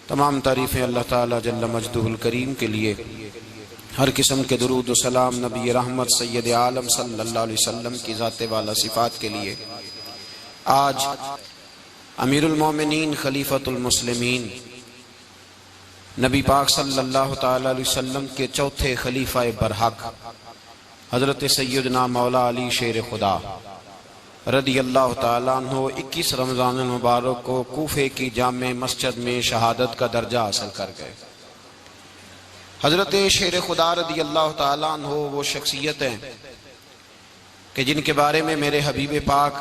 تمام تعریفیں اللہ تعالیٰ جل مجدہ الکریم کے لیے، ہر قسم کے درود و سلام نبی رحمت سید عالم صلی اللہ علیہ وسلم کی ذات والا صفات کے لیے۔ آج امیر المومنین خلیفۃ المسلمین نبی پاک صلی اللہ تعالیٰ علیہ وسلم کے چوتھے خلیفہ برحق حضرت سیدنا مولا علی شیر خدا رضی اللہ تعالیٰ عنہ 21 رمضان المبارک کو کوفے کی جامع مسجد میں شہادت کا درجہ حاصل کر گئے۔ حضرت شیر خدا رضی اللہ تعالیٰ عنہ وہ شخصیت ہیں کہ جن کے بارے میں میرے حبیب پاک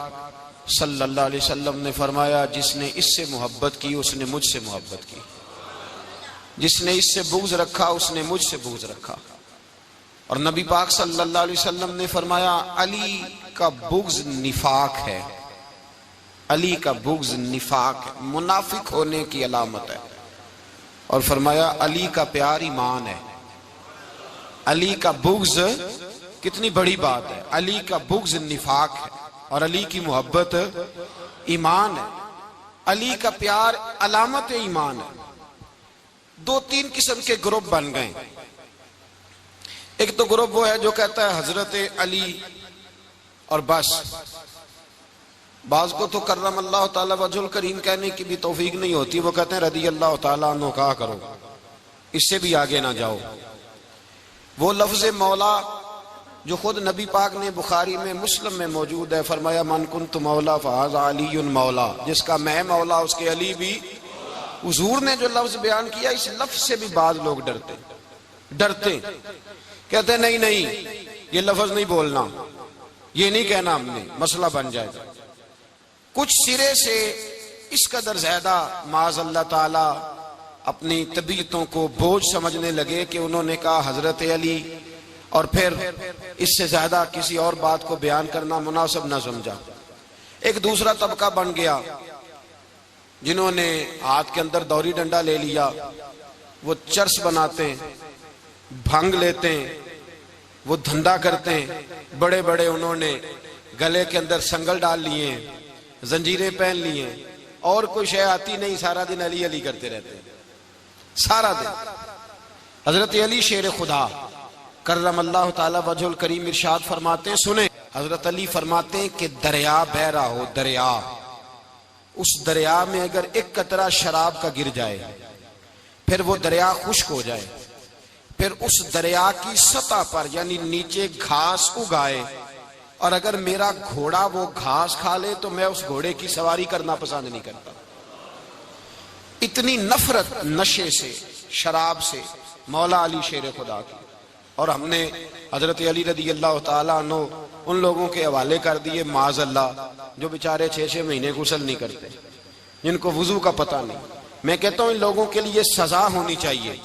صلی اللہ علیہ وسلم نے فرمایا، جس نے اس سے محبت کی اس نے مجھ سے محبت کی، جس نے اس سے بغض رکھا اس نے مجھ سے بغض رکھا۔ اور نبی پاک صلی اللہ علیہ وسلم نے فرمایا علی کا بغض نفاق ہے، علی کا بغض نفاق ہے، منافق ہونے کی علامت ہے۔ اور فرمایا علی کا پیار ایمان ہے، علی کا بغض کتنی بڑی بات ہے، علی کا بغض نفاق ہے اور علی کی محبت ایمان ہے، علی کا پیار علامت ایمان ہے۔ دو تین قسم کے گروپ بن گئے۔ ایک تو گروپ وہ ہے جو کہتا ہے حضرت علی اور بس، بعض کو تو کرم اللہ تعالیٰ وجہ الکریم کہنے کی بھی توفیق نہیں ہوتی، وہ کہتے ہیں رضی اللہ تعالیٰ عنہ کہا کرو، اس سے بھی آگے نہ جاؤ۔ وہ لفظ مولا جو خود نبی پاک نے بخاری میں مسلم میں موجود ہے، فرمایا من کنت مولا فہذا علی مولا، جس کا میں مولا اس کے علی بھی۔ حضور نے جو لفظ بیان کیا اس لفظ سے بھی بعض لوگ ڈرتے کہتے ہیں نہیں یہ لفظ نہیں بولنا، یہ نہیں کہنا، ہم نے مسئلہ بن جائے گا۔ کچھ سرے سے اس قدر زیادہ معاذ اللہ تعالی اپنی طبیعتوں کو بوجھ سمجھنے لگے کہ انہوں نے کہا حضرت علی، اور پھر اس سے زیادہ کسی اور بات کو بیان کرنا مناسب نہ سمجھا۔ ایک دوسرا طبقہ بن گیا جنہوں نے ہاتھ کے اندر دوری ڈنڈا لے لیا، وہ چرس بناتے ہیں، بھنگ لیتے ہیں، وہ دھندا کرتے ہیں، بڑے بڑے انہوں نے گلے کے اندر سنگل ڈال لیے ہیں، زنجیریں پہن لی ہیں، اور کوئی شے آتی نہیں، سارا دن علی علی کرتے رہتے ہیں سارا دن۔ حضرت علی شیر خدا کرم اللہ تعالی وجہ الکریم ارشاد فرماتے ہیں، سنیں، حضرت علی فرماتے ہیں کہ دریا بہ رہا ہو، دریا، اس دریا میں اگر ایک قطرہ شراب کا گر جائے، پھر وہ دریا خشک ہو جائے، پھر اس دریا کی سطح پر یعنی نیچے گھاس اگائے، اور اگر میرا گھوڑا وہ گھاس کھا لے تو میں اس گھوڑے کی سواری کرنا پسند نہیں کرتا۔ اتنی نفرت نشے سے، شراب سے مولا علی شیر خدا کی۔ اور ہم نے حضرت علی رضی اللہ تعالیٰ عنہ ان لوگوں کے حوالے کر دیے معاذ اللہ جو بیچارے 6 مہینے غسل نہیں کرتے، جن کو وضو کا پتہ نہیں۔ میں کہتا ہوں ان لوگوں کے لیے سزا ہونی چاہیے۔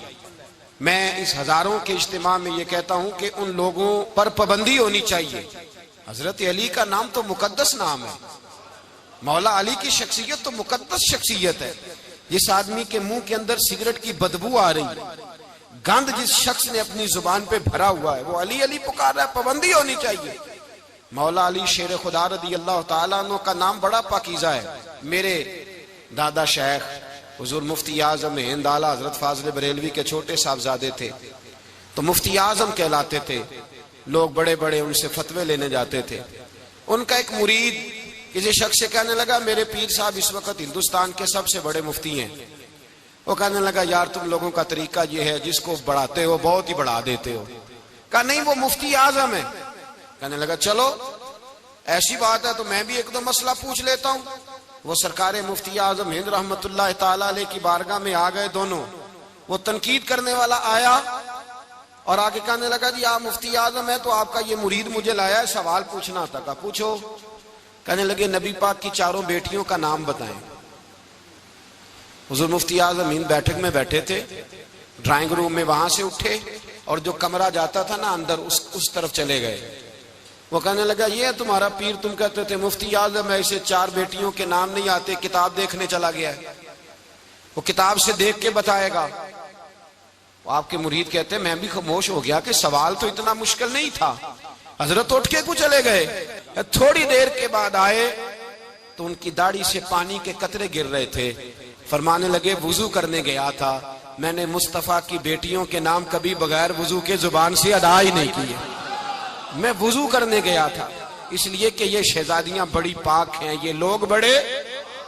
میں اس ہزاروں کے اجتماع میں یہ کہتا ہوں کہ ان لوگوں پر پابندی ہونی چاہیے۔ حضرت علی کا نام تو مقدس نام ہے، مولا علی کی شخصیت تو مقدس شخصیت ہے۔ جس آدمی کے منہ کے اندر سگریٹ کی بدبو آ رہی ہے، گند جس شخص نے اپنی زبان پہ بھرا ہوا ہے، وہ علی علی پکار رہا ہے، پابندی ہونی چاہیے۔ مولا علی شیر خدا رضی اللہ تعالیٰ عنہ کا نام بڑا پاکیزہ ہے۔ میرے دادا شیخ حضور مفتی اعظم ہند اعلیٰ حضرت فاضل بریلوی کے چھوٹے صاحبزادے تھے، تو مفتی اعظم کہلاتے تھے، لوگ بڑے بڑے ان سے فتوے لینے جاتے تھے۔ ان کا ایک مرید کسی شخص سے کہنے لگا میرے پیر صاحب اس وقت ہندوستان کے سب سے بڑے مفتی ہیں۔ وہ کہنے لگا یار تم لوگوں کا طریقہ یہ ہے، جس کو بڑھاتے ہو بہت ہی بڑھا دیتے ہو۔ کہا نہیں وہ مفتی اعظم ہے۔ کہنے لگا چلو ایسی بات ہے تو میں بھی ایک دو مسئلہ پوچھ لیتا ہوں۔ وہ سرکار مفتی اعظم ہند رحمت اللہ تعالیٰ علیہ کی بارگاہ میں آ گئے دونوں۔ وہ تنقید کرنے والا آیا اور آگے کہنے لگا جی آپ مفتی اعظم ہے تو آپ کا یہ مرید مجھے لایا ہے، سوال پوچھنا تھا۔ کہا پوچھو۔ کہنے لگے نبی پاک کی 4 بیٹیوں کا نام بتائیں۔ حضور مفتی اعظم ہند بیٹھک میں بیٹھے تھے، ڈرائنگ روم میں وہاں سے اٹھے اور جو کمرہ جاتا تھا نا اندر اس طرف چلے گئے۔ وہ کہنے لگا یہ ہے تمہارا پیر، تم کہتے تھے مفتی اعظم ہے، اسے 4 بیٹیوں کے نام نہیں آتے، کتاب دیکھنے چلا گیا ہے، وہ کتاب سے دیکھ کے بتائے گا۔ آپ کے مرید کہتے ہیں میں بھی خاموش ہو گیا کہ سوال تو اتنا مشکل نہیں تھا۔ حضرت اٹھ کے کو چلے گئے، تھوڑی دیر کے بعد آئے تو ان کی داڑھی سے پانی کے قطرے گر رہے تھے۔ فرمانے لگے وضو کرنے گیا تھا، میں نے مصطفیٰ کی بیٹیوں کے نام کبھی بغیر وضو کے زبان سے ادا ہی نہیں کیے، میں وضو کرنے گیا تھا، اس لیے کہ یہ شہزادیاں بڑی پاک ہیں، یہ لوگ بڑے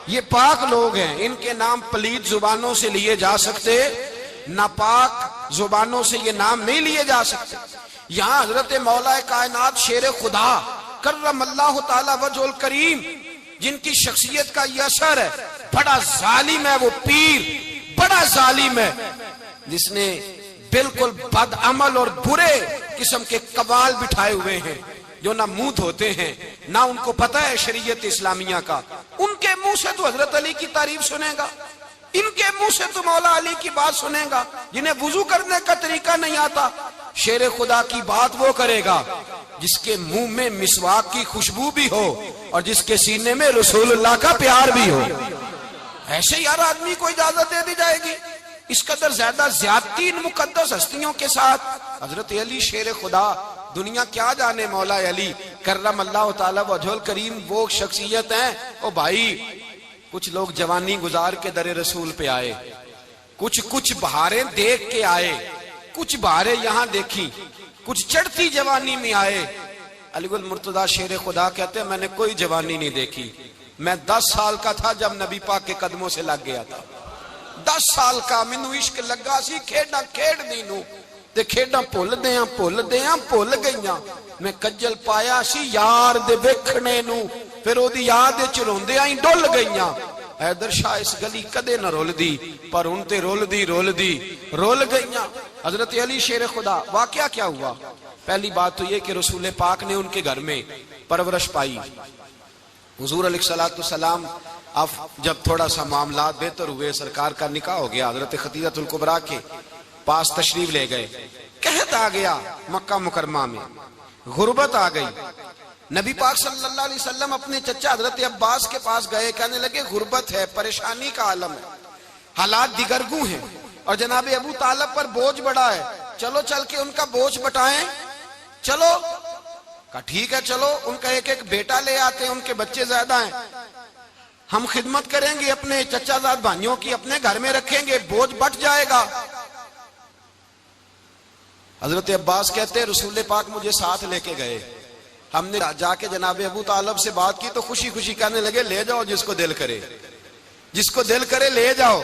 یہ پاک لوگ ہیں، ان کے نام پلید زبانوں سے لیے جا سکتے، ناپاک زبانوں سے یہ نام نہیں لیے جا سکتے۔ یہاں حضرت مولا کائنات شیر خدا کرم اللہ تعالی وجہ الکریم، جن کی شخصیت کا یہ اثر ہے، بڑا ظالم ہے وہ پیر، بڑا ظالم ہے جس نے بالکل بد عمل اور برے قسم کے قوال بٹھائے ہوئے ہیں، جو نہ منہ دھوتے ہیں نہ ان کو پتہ ہے شریعت اسلامیہ کا۔ ان کے منہ سے تو حضرت علی کی تعریف سنے گا، ان کے منہ سے تو مولا علی کی بات سنے گا، جنہیں وضو کرنے کا طریقہ نہیں آتا۔ شیر خدا کی بات وہ کرے گا جس کے منہ میں مسواک کی خوشبو بھی ہو اور جس کے سینے میں رسول اللہ کا پیار بھی ہو۔ ایسے ہی ہر آدمی کو اجازت دے دی جائے گی؟ اس قدر زیادہ زیادتی ان مقدس ہستیوں کے ساتھ۔ حضرت علی شیر خدا، دنیا کیا جانے مولا علی کرم اللہ تعالی وجہ الکریم وہ شخصیت ہیں۔ او بھائی، کچھ لوگ جوانی گزار کے در رسول پہ آئے، کچھ بہاریں دیکھ کے آئے، کچھ بہاریں یہاں دیکھی، کچھ چڑھتی جوانی میں آئے۔ علی گل مرتضیٰ شیر خدا کہتے ہیں میں نے کوئی جوانی نہیں دیکھی، میں 10 سال کا تھا جب نبی پاک کے قدموں سے لگ گیا تھا، 10 سال کا مینوں عشق لگا سی، کھیڈاں کھیڈ دی نو تے کھیڈاں بھول گئیاں، میں کجل پایا سی یار دے ویکھنے نو، پھر او دی یاد وچ روندیاں ہی ڈل گئیاں۔ حیدر شاہ اس گلی کدے نہ رول دی، پر ان تے رول گئیاں۔ حضرت علی شیر خدا، واقعہ کیا ہوا؟ پہلی بات تو یہ کہ رسول پاک نے ان کے گھر میں پرورش پائی۔ حضور علیہ السلام اب جب تھوڑا سا معاملات بہتر ہوئے، سرکار کا نکاح ہو گیا، حضرت خدیجہ الکبریٰ کے پاس تشریف لے گئے، قحط آ گیا مکہ مکرمہ میں، غربت آ گئی۔ نبی پاک صلی اللہ علیہ وسلم اپنے چچا حضرت عباس کے پاس گئے، کہنے لگے غربت ہے، پریشانی کا عالم ہے، حالات دیگرگوں ہیں، اور جناب ابو طالب پر بوجھ بڑا ہے، چلو چل کے ان کا بوجھ بٹائیں۔ چلو کہا ٹھیک ہے، چلو ان کا ایک بیٹا لے آتے ہیں، ان کے بچے زیادہ ہیں، ہم خدمت کریں گے اپنے چچا زاد بھائیوں کی، اپنے گھر میں رکھیں گے، بوجھ بٹ جائے گا۔ حضرت عباس کہتے ہیں رسول پاک مجھے ساتھ لے کے گئے، ہم نے جا کے جناب ابو طالب سے بات کی تو خوشی خوشی کہنے لگے لے جاؤ جس کو دل کرے، جس کو دل کرے لے جاؤ۔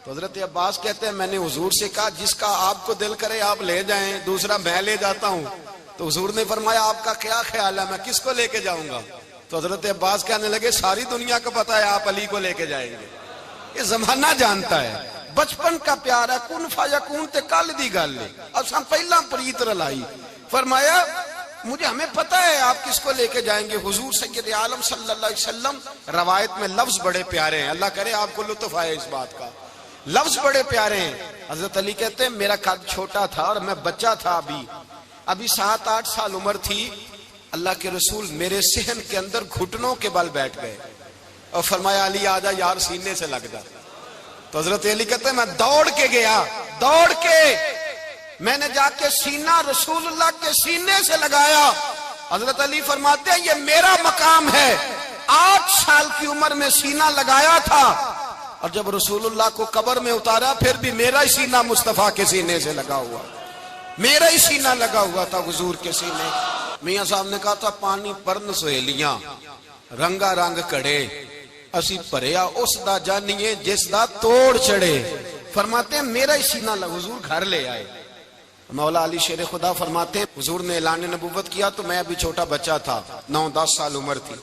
تو حضرت عباس کہتے ہیں میں نے حضور سے کہا جس کا آپ کو دل کرے آپ لے جائیں، دوسرا میں لے جاتا ہوں۔ تو حضور نے فرمایا آپ کا کیا خیال ہے، میں کس کو لے کے جاؤں گا؟ تو حضرت عباس کہنے لگے ساری دنیا کو پتا ہے آپ علی کو لے کے جائیں گے، یہ زمانہ جانتا ہے، بچپن کا پیار ہے، کن فیکون تے کل دی گل ہے، اب ہم پہلا پریت رلائی۔ فرمایا ہمیں پتہ ہے آپ کس کو لے کے جائیں گے، حضور سید عالم صلی اللہ علیہ وسلم۔ روایت میں لفظ بڑے پیارے ہیں، اللہ کرے آپ کو لطف آئے اس بات کا، لفظ بڑے پیارے ہیں۔ حضرت علی کہتے ہیں میرا قد چھوٹا تھا اور میں بچہ تھا، ابھی 7-8 سال عمر تھی، اللہ کے رسول میرے صحن کے اندر گھٹنوں کے بل بیٹھ گئے اور فرمایا علی آجا یار سینے سے لگ جا۔ تو حضرت علی کہتے ہیں میں دوڑ کے گیا، دوڑ کے میں نے جا کے سینہ رسول اللہ کے سینے سے لگایا۔ حضرت علی فرماتے ہیں یہ میرا مقام ہے، 8 سال کی عمر میں سینہ لگایا تھا، اور جب رسول اللہ کو قبر میں اتارا پھر بھی میرا ہی سینہ مصطفیٰ کے سینے سے لگا ہوا، میرا ہی سینہ لگا ہوا تھا حضور کے سینے۔ میاں صاحب نے کہا تھا پانی پرن سہیلیاں رنگا رنگ کڑے، اسی پریا اس دا جانیے جس دا توڑ چڑے۔ فرماتے ہیں میرا ہی سینہ لگا، حضور گھر لے آئے۔ مولا علی شیر خدا فرماتے ہیں حضور نے اعلان نبوت کیا تو میں ابھی چھوٹا بچہ تھا، 9-10 سال عمر تھی۔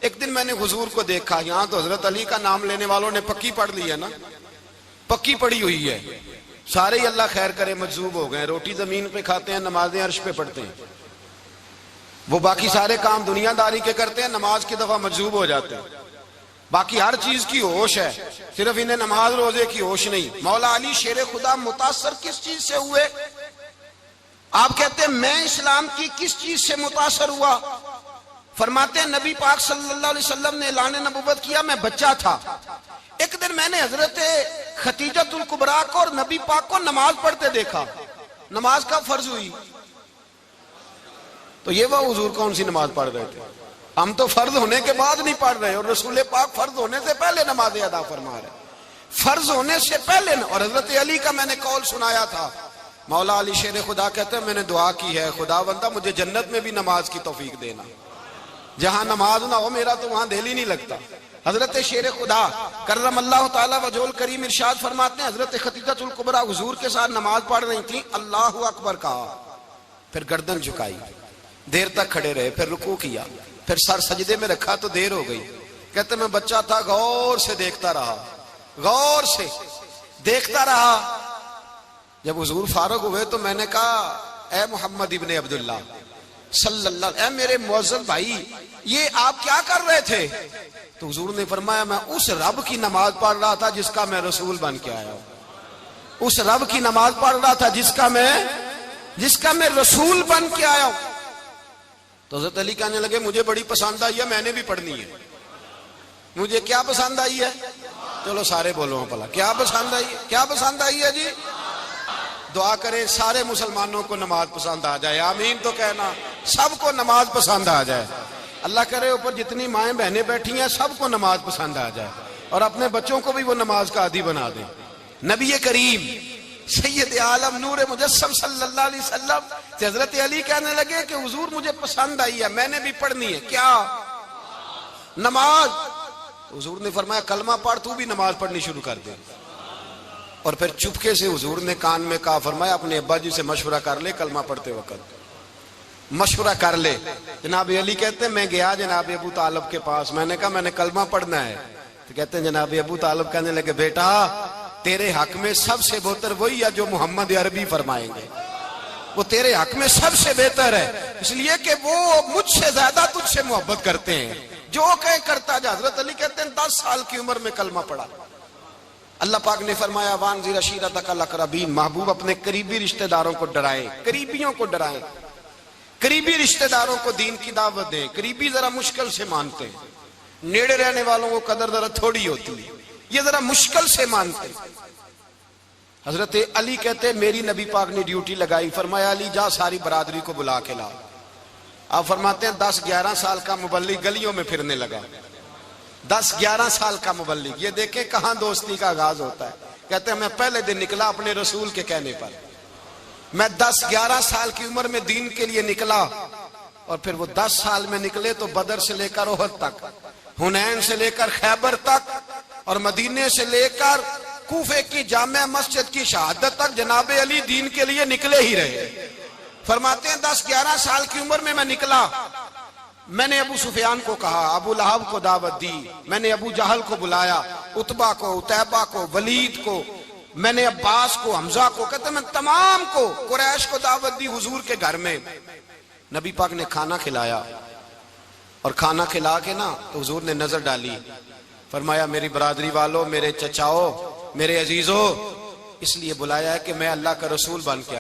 ایک دن میں نے حضور کو دیکھا، یہاں تو حضرت علی کا نام لینے والوں نے پکی پڑھ لی ہے نا، پکی پڑھی ہوئی ہے، سارے ہی اللہ خیر کرے مجذوب ہو گئے، روٹی زمین پہ کھاتے ہیں، نمازیں عرش پہ پڑھتے ہیں، وہ باقی سارے کام دنیا داری کے کرتے ہیں، نماز کی دفعہ مجذوب ہو جاتے ہیں، باقی ہر چیز کی ہوش ہے، صرف انہیں نماز روزے کی ہوش نہیں۔ مولا علی شیر خدا متاثر کس چیز سے ہوئے؟ آپ کہتے ہیں میں اسلام کی کس چیز سے متاثر ہوا؟ فرماتے ہیں نبی پاک صلی اللہ علیہ وسلم نے اعلان نبوت کیا، میں بچہ تھا، ایک دن میں نے حضرت خدیجہ الکبریٰ کو اور نبی پاک کو نماز پڑھتے دیکھا۔ نماز کا فرض ہوئی تو یہ وہ حضور کون سی نماز پڑھ رہے تھے؟ ہم تو فرض ہونے کے بعد نہیں پڑھ رہے، اور رسول پاک فرض ہونے سے پہلے نماز ادا فرما رہے۔ فرض ہونے سے پہلے نہ. اور حضرت علی کا میں نے قول سنایا تھا، مولا علی شیر خدا کہتے ہیں میں نے دعا کی ہے خدا بندہ مجھے جنت میں بھی نماز کی توفیق دینا، جہاں نماز نہ ہو میرا تو وہاں دل ہی نہیں لگتا. حضرت شیر خدا کرم اللہ تعالیٰ وجہ الکریم ارشاد فرماتے ہیں حضرت خدیجہ الکبریٰ حضور کے ساتھ نماز پڑھ رہی تھیں، اللہ اکبر کہا، پھر گردن جھکائی، دیر تک کھڑے رہے، پھر رکوع کیا، پھر سر سجدے میں رکھا تو دیر ہو گئی. کہتے میں بچہ تھا، غور سے دیکھتا رہا، غور سے دیکھتا رہا. جب حضور فارغ ہوئے تو میں نے کہا اے محمد ابن عبداللہ صلی اللہ علیہ وسلم، اے میرے معزز بھائی یہ آپ کیا کر رہے تھے؟ تو حضور نے فرمایا میں اس رب کی نماز پڑھ رہا تھا جس کا میں رسول بن کے آیا ہوں، اس رب کی نماز پڑھ رہا تھا جس کا میں رسول بن کے آیا ہوں. تو حضرت علی کہنے لگے مجھے بڑی پسند آئی ہے، میں نے بھی پڑھنی ہے. مجھے کیا پسند آئی ہے؟ چلو سارے بولو پلا کیا پسند آئی ہے؟ کیا پسند آئی ہے جی؟ دعا کریں سارے مسلمانوں کو نماز پسند آ جائے، آمین تو کہنا، سب کو نماز پسند آ جائے. اللہ کرے اوپر جتنی مائیں بہنیں بیٹھی ہیں سب کو نماز پسند آ جائے، اور اپنے بچوں کو بھی وہ نماز کا عادی بنا دیں. نبی کریم سید عالم نور مجسم صلی اللہ علیہ وسلم سے حضرت علی کہنے لگے کہ حضور مجھے پسند آئی ہے، میں نے بھی پڑھنی ہے. کیا؟ نماز. حضور نے فرمایا کلمہ پڑھ، تو بھی نماز پڑھنی شروع کر دے. اور پھر چپکے سے حضور نے کان میں کہا، فرمایا اپنے ابا جی سے مشورہ کر لے کلمہ پڑھتے وقت، مشورہ کر لے. جناب علی کہتے ہیں میں گیا جناب ابو طالب کے پاس، میں نے کہا میں نے کلمہ پڑھنا ہے. تو کہتے ہیں جناب ابو طالب کہنے لگے بیٹا تیرے حق میں سب سے بہتر وہی ہے جو محمد عربی فرمائیں گے، وہ تیرے حق میں سب سے بہتر ہے، اس لیے کہ وہ مجھ سے زیادہ تجھ سے محبت کرتے ہیں، جو کہیں کرتا جا. حضرت علی کہتے ہیں 10 سال کی عمر میں کلمہ پڑھا. اللہ پاک نے فرمایا وانذر عشیرتک الاقربین، محبوب اپنے قریبی رشتہ داروں کو ڈرائیں، قریبیوں کو ڈرائیں، قریبی رشتہ داروں کو دین کی دعوت دیں. قریبی ذرا مشکل سے مانتے ہیں، نیڑے رہنے والوں کو قدر ذرا تھوڑی ہوتی ہے، یہ ذرا مشکل سے مانتے ہیں. حضرت علی کہتے میری نبی پاک نے ڈیوٹی لگائی، فرمایا علی جا ساری برادری کو بلا کے لا. آپ فرماتے ہیں 10-11 سال کا مبلغ گلیوں میں پھرنے لگا، 10-11 سال کا مبلغ. یہ دیکھیں کہاں دوستی کا آغاز ہوتا ہے. کہتے ہیں میں پہلے دن نکلا اپنے رسول کے کہنے پر، میں 10-11 سال کی عمر میں دین کے لیے نکلا، اور پھر وہ 10 سال میں نکلے تو بدر سے لے کر احد تک، حنین سے لے کر خیبر تک، اور مدینے سے لے کر کوفے کی جامع مسجد کی شہادت تک جناب علی دین کے لیے نکلے ہی رہے. فرماتے ہیں 10-11 سال کی عمر میں نکلا. میں نے ابو سفیان کو کہا، ابو لہب کو دعوت دی، میں نے ابو جہل کو بلایا، عتبہ کو، عتیبہ کو، ولید کو، میں نے عباس کو، حمزہ کو، کہتے میں تمام کو، قریش کو دعوت دی حضور کے گھر میں. نبی پاک نے کھانا کھلایا، اور کھانا کھلا کے نا تو حضور نے نظر ڈالی، فرمایا میری برادری والوں، میرے چچاؤ، میرے عزیزوں، اس لیے بلایا ہے کہ میں اللہ کا رسول بن کے